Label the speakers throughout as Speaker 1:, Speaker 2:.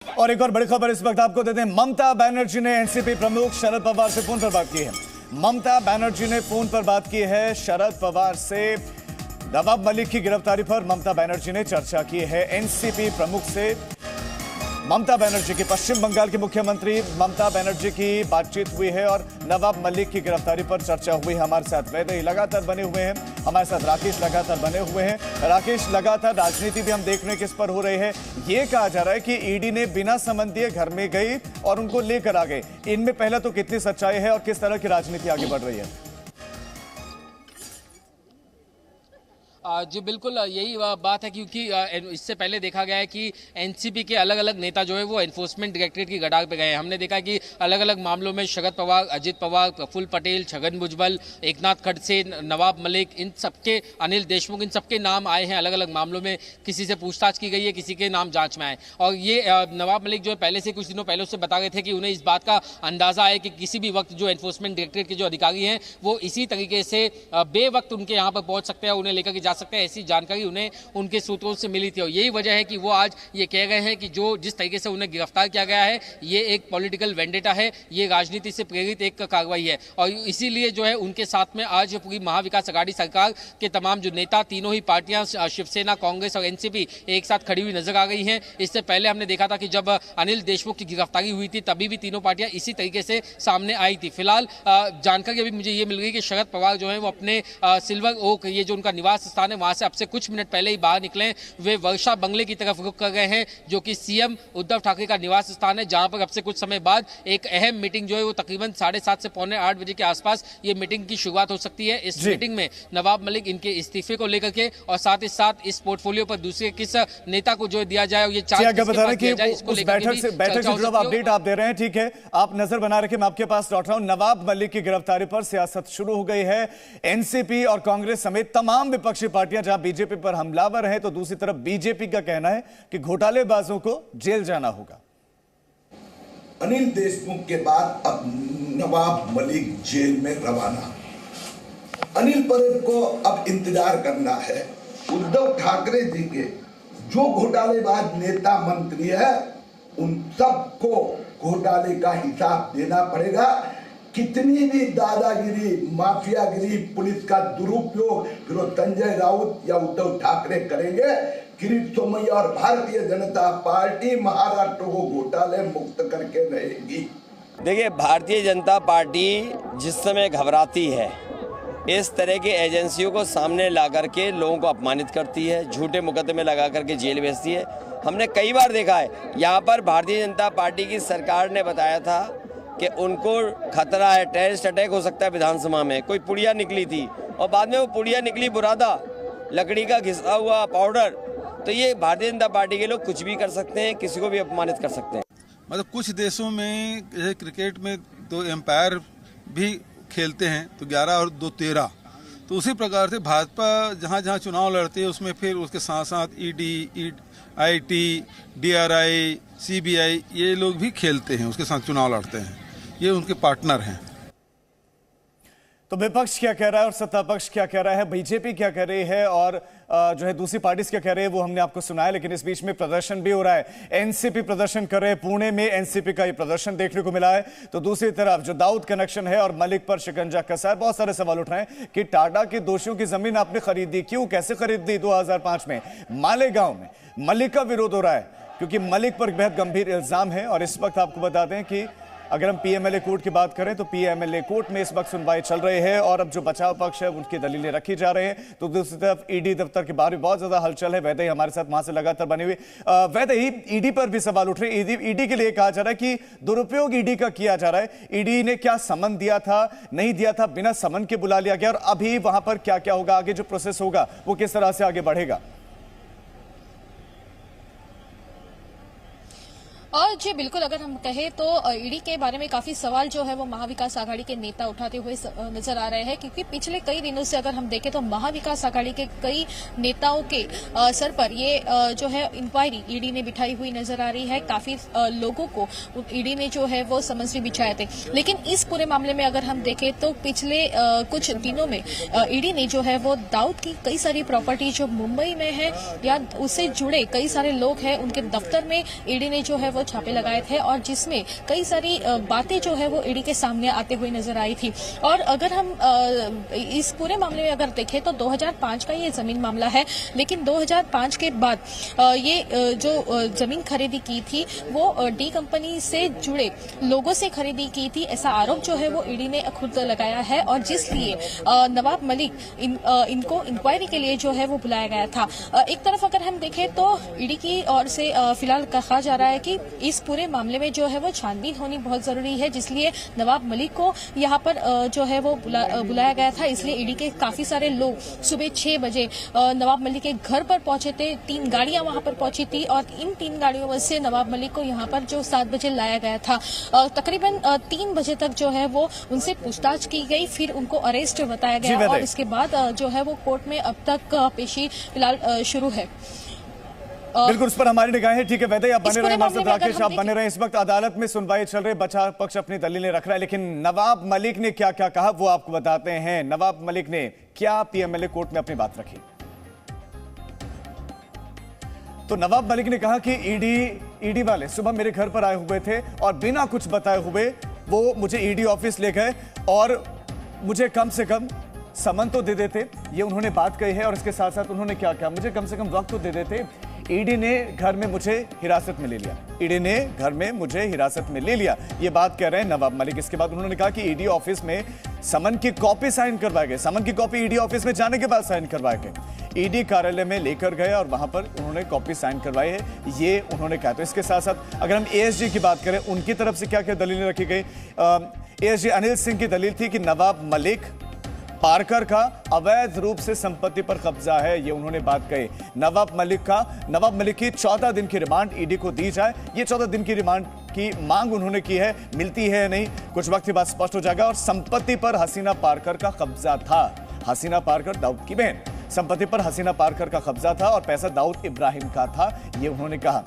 Speaker 1: और एक और बड़ी खबर इस वक्त आपको देते हैं। ममता बनर्जी ने एनसीपी प्रमुख शरद पवार से फोन पर बात की है। ममता बनर्जी ने फोन पर बात की है शरद पवार से। नवाब मलिक की गिरफ्तारी पर ममता बनर्जी ने चर्चा की है एनसीपी प्रमुख से। ममता बनर्जी की पश्चिम बंगाल की मुख्यमंत्री ममता बनर्जी की बातचीत हुई है और नवाब मलिक की गिरफ्तारी पर चर्चा हुई है। हमारे साथ वैदई लगातार बने हुए हैं, हमारे साथ राकेश लगातार बने हुए हैं। राकेश, लगातार राजनीति भी हम देख रहे हैं किस पर हो रही है। ये कहा जा रहा है कि ईडी ने बिना समन दिए घर में गई और उनको लेकर आ गए। इनमें पहले तो कितनी सच्चाई है और किस तरह की राजनीति आगे बढ़ रही है?
Speaker 2: जी बिल्कुल यही बात है, क्योंकि इससे पहले देखा गया है कि एनसीपी के अलग अलग नेता जो है वो एनफोर्समेंट डायरेक्टरेट की गड़ाग पे गए हैं। हमने देखा कि अलग अलग मामलों में शरद पवार, अजित पवार, प्रफुल्ल पटेल, छगन भुजबल, एकनाथ खड़से, नवाब मलिक, इन सबके, अनिल देशमुख, इन सबके नाम आए हैं। अलग अलग मामलों में किसी से पूछताछ की गई है, किसी के नाम जांच में आए। और ये नवाब मलिक जो है पहले से, कुछ दिनों पहले उससे बता गए थे कि उन्हें इस बात का अंदाजा है कि किसी भी वक्त जो एनफोर्समेंट डायरेक्टरेट के जो अधिकारी हैं वो इसी तरीके से बेवक्त उनके यहाँ पर पहुंच सकते हैं, उन्हें लेकर के जा सकते हैं। ऐसी जानकारी उन्हें उनके सूत्रों से मिली थी और यही वजह है कि वो आज ये कह गए हैं कि जो जिस तरीके से उन्हें गिरफ्तार किया गया है ये एक पॉलिटिकल वेंडेटा है, ये राजनीति से प्रेरित एक कार्रवाई है। और इसीलिए जो है उनके साथ में आज पूरी महाविकास अघाड़ी सरकार के तमाम जो नेता, तीनों ही पार्टियां, शिवसेना, कांग्रेस और एनसीपी, एक साथ खड़ी हुई नजर आ गई हैं। इससे पहले हमने देखा था कि जब अनिल देशमुख की गिरफ्तारी हुई थी तभी भी तीनों पार्टियां इसी तरीके से सामने आई थी। फिलहाल जानकारी अभी मुझे ये मिल गई कि शरद पवार जो है वो अपने सिल्वर ओक, ये जो उनका निवास स्थान है, वहां से अब से कुछ मिनट पहले ही बाहर निकले। वे वर्षा बंगले की तरफ रुख कर गए हैं, जो कि सीएम उद्धव ठाकरे का निवास स्थान है, जहां पर अब से कुछ समय बाद एक अहम मीटिंग जो है वो तकरीबन 7:30 से 7:45 बजे के आसपास ये मीटिंग की शुरुआत हो सकती है। इस मीटिंग में नवाब मलिक, इनके इस्तीफे को लेकर के और साथ ही साथ इस पोर्टफोलियो पर दूसरे किस नेता को जो दिया जाए, ये चार्ज
Speaker 1: बैठक से जुड़ा अपडेट आप दे रहे हैं। ठीक है, आप नजर बना रखे, मैं आपके पास लौट रहा हूं। नवाब मलिक की गिरफ्तारी पर सियासत शुरू हो गई है। एनसीपी और कांग्रेस समेत तमाम विपक्षी पार्टियां जहां बीजेपी पर हमलावर है तो दूसरी तरफ बीजेपी का कहना है कि घोटालेबाजों को जेल जाना होगा।
Speaker 3: अनिल देशमुख के बाद अब नवाब मलिक जेल में रवाना। अनिल पटेल को अब इंतजार करना है। उद्धव ठाकरे जी के जो घोटालेबाज नेता मंत्री है उन सबको घोटाले का हिसाब देना पड़ेगा। कितनी भी दादागिरी, माफियागिरी, पुलिस का दुरुपयोग फिर संजय राउत या उद्धव ठाकरे करेंगे, किरीट सोमैया और भारतीय जनता पार्टी महाराष्ट्र को घोटाले मुक्त करके रहेगी।
Speaker 4: देखिए, भारतीय जनता पार्टी जिस समय घबराती है इस तरह की एजेंसियों को सामने ला करके लोगों को अपमानित करती है, झूठे मुकदमे लगा करके जेल भेजती है। हमने कई बार देखा है, यहाँ पर भारतीय जनता पार्टी की सरकार ने बताया था कि उनको खतरा है, टेररिस्ट अटैक हो सकता है विधानसभा में। कोई पुड़िया निकली थी और बाद में वो पुड़िया निकली बुरादा, लकड़ी का घिसा हुआ पाउडर। तो ये भारतीय जनता पार्टी के लोग कुछ भी कर सकते हैं, किसी को भी अपमानित कर सकते हैं।
Speaker 5: मतलब कुछ देशों में क्रिकेट में 2 एम्पायर भी खेलते हैं, तो 11 और 2 13। तो उसी प्रकार से भाजपा जहाँ जहाँ चुनाव लड़ती है उसमें फिर उसके साथ साथ ईडी, आईटी, डीआरआई, सीबीआई, ये लोग भी खेलते हैं, उसके साथ चुनाव लड़ते हैं। ये उनके पार्टनर हैं।
Speaker 1: तो विपक्ष क्या कह रहा है और सत्ता पक्ष क्या कह रहा है, बीजेपी क्या कह रही है और जो है दूसरी पार्टी क्या कह रही है, वो हमने आपको सुनाया। लेकिन इस बीच में प्रदर्शन भी हो रहा है। एनसीपी प्रदर्शन कर रहे हैं, पुणे में एनसीपी का ये प्रदर्शन देखने को मिला है। तो दूसरी तरफ जो दाऊद कनेक्शन है और मलिक पर शिकंजा कसा है, बहुत सारे सवाल उठ रहे हैं कि टाटा के दोषियों की जमीन आपने खरीदी, क्यों, कैसे खरीदी 2005 में मालेगांव में। मलिक का विरोध हो रहा है क्योंकि मलिक पर बेहद गंभीर इल्जाम है। और इस वक्त आपको बता दें कि अगर हम पीएमएलए कोर्ट की बात करें तो पीएमएलए कोर्ट में इस वक्त सुनवाई चल रही है और अब जो बचाव पक्ष है उनकी दलीलें रखी जा रही हैं। तो दूसरी तरफ ईडी दफ्तर के बाहर भी बहुत ज्यादा हलचल है। वैदई हमारे साथ वहां से लगातार बनी हुई। वैदई, ईडी पर भी सवाल उठ रहे हैं। ईडी के लिए कहा जा रहा है कि दुरुपयोग ईडी का किया जा रहा है। ईडी ने क्या समन दिया था, नहीं दिया था, बिना समन के बुला लिया गया और अभी वहां पर क्या क्या होगा, आगे जो प्रोसेस होगा वो किस तरह से आगे बढ़ेगा?
Speaker 6: और जी बिल्कुल, अगर हम कहें तो ईडी के बारे में काफी सवाल जो है वो महाविकास आघाड़ी के नेता उठाते हुए नजर आ रहे हैं, क्योंकि पिछले कई दिनों से अगर हम देखें तो महाविकास आघाड़ी के कई नेताओं के सर पर ये जो है इंक्वायरी ईडी ने बिठाई हुई नजर आ रही है। काफी लोगों को ईडी ने जो है वो समन्स भी बिछाए थे। लेकिन इस पूरे मामले में अगर हम देखें तो पिछले कुछ दिनों में ईडी ने जो है वो दाऊद की कई सारी प्रॉपर्टी जो मुंबई में है या उससे जुड़े कई सारे लोग हैं उनके दफ्तर में ईडी ने जो है वो छापे लगाए थे और जिसमें कई सारी बातें जो है वो ईडी के सामने आते हुए नजर आई थी। और अगर हम इस पूरे मामले में अगर देखें तो 2005 का ये जमीन मामला है, लेकिन 2005 के बाद ये जो जमीन खरीदी की थी वो डी कंपनी से जुड़े लोगों से खरीदी की थी, ऐसा आरोप जो है वो ईडी ने खुद लगाया है। और जिसलिए नवाब मलिक इनको इंक्वायरी के लिए जो है वो बुलाया गया था। एक तरफ अगर हम देखें तो ईडी की ओर से फिलहाल कहा जा रहा है कि इस पूरे मामले में जो है वो छानबीन होनी बहुत जरूरी है, जिसलिए नवाब मलिक को यहाँ पर जो है वो बुलाया गया था। इसलिए ईडी के काफी सारे लोग सुबह 6 बजे नवाब मलिक के घर पर पहुंचे थे। 3 गाड़ियां वहां पर पहुंची थी और इन 3 गाड़ियों में से नवाब मलिक को यहाँ पर जो 7 बजे लाया गया था, तकरीबन 3 बजे तक जो है वो उनसे पूछताछ की गई, फिर उनको अरेस्ट बताया गया और इसके बाद जो है वो कोर्ट में अब तक पेशी फिलहाल शुरू है।
Speaker 1: बिल्कुल, उस पर हमारी निगाहें। ठीक है वैद्य, आप बने रहे हमारे साथ, राकेश आप बने रहे। इस वक्त अदालत में सुनवाई चल रही, बचाव पक्ष अपनी दलीलें रख रहा है, लेकिन नवाब मलिक ने क्या क्या कहा वो आपको बताते हैं। नवाब मलिक ने क्या पीएमएलए कोर्ट में अपनी बात रखी? तो नवाब मलिक ने कहा कि ईडी वाले सुबह मेरे घर पर आए हुए थे और बिना कुछ बताए हुए वो मुझे ईडी ऑफिस ले गए और मुझे कम से कम समन तो दे देते, ये उन्होंने बात कही है। और इसके साथ साथ उन्होंने क्या कहा, मुझे कम से कम वक्त तो दे देते। ईडी ने घर में मुझे हिरासत में ले लिया, ईडी ने घर में मुझे हिरासत में ले लिया, ये बात कह रहे हैं नवाब मलिक। इसके बाद उन्होंने कहा कि ईडी ऑफिस में समन की कॉपी साइन करवाए गए, समन की कॉपी ईडी ऑफिस में जाने के बाद साइन करवाए गए, ईडी कार्यालय में लेकर गए और वहां पर उन्होंने कॉपी साइन करवाई है, ये उन्होंने कहा। तो इसके साथ साथ अगर हम एएसजी की बात करें, उनकी तरफ से क्या क्या दलीलें रखी गई। एएसजी अनिल सिंह की दलील थी कि नवाब मलिक पारकर का अवैध रूप से संपत्ति पर कब्जा है, ये उन्होंने बात कही। नवाब मलिक की 14 दिन की रिमांड ईडी को दी जाए, ये 14 दिन की रिमांड की मांग उन्होंने की है, मिलती है नहीं, कुछ वक्त के बाद स्पष्ट हो जाएगा। और संपत्ति पर हसीना पारकर का कब्जा था, हसीना पारकर दाऊद की बहन, संपत्ति पर हसीना पारकर का कब्जा था और पैसा दाऊद इब्राहिम का था, ये उन्होंने कहा।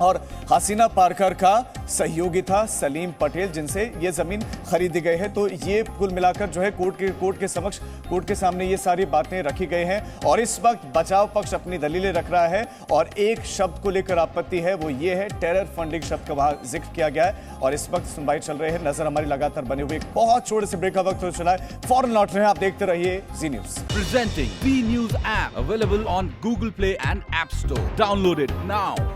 Speaker 1: और हसीना पारकर का सहयोगी था सलीम पटेल, जिनसे ये जमीन खरीदी गई है। तो ये कुल मिलाकर जो है कोर्ट के सामने ये सारी बातें रखी गई हैं। और इस वक्त बचाव पक्ष अपनी दलीलें रख रहा है और एक शब्द को लेकर आपत्ति है, वो ये है टेरर फंडिंग शब्द का वहां जिक्र किया गया है। और इस वक्त सुनवाई चल रही है, नजर हमारी लगातार बने हुए। एक बहुत छोटे से ब्रेक का वक्त हो चला है, फौरन लौट रहे हैं, आप देखते रहिए जी news.
Speaker 7: Presenting B News app available on Google Play and App Store. Download it now.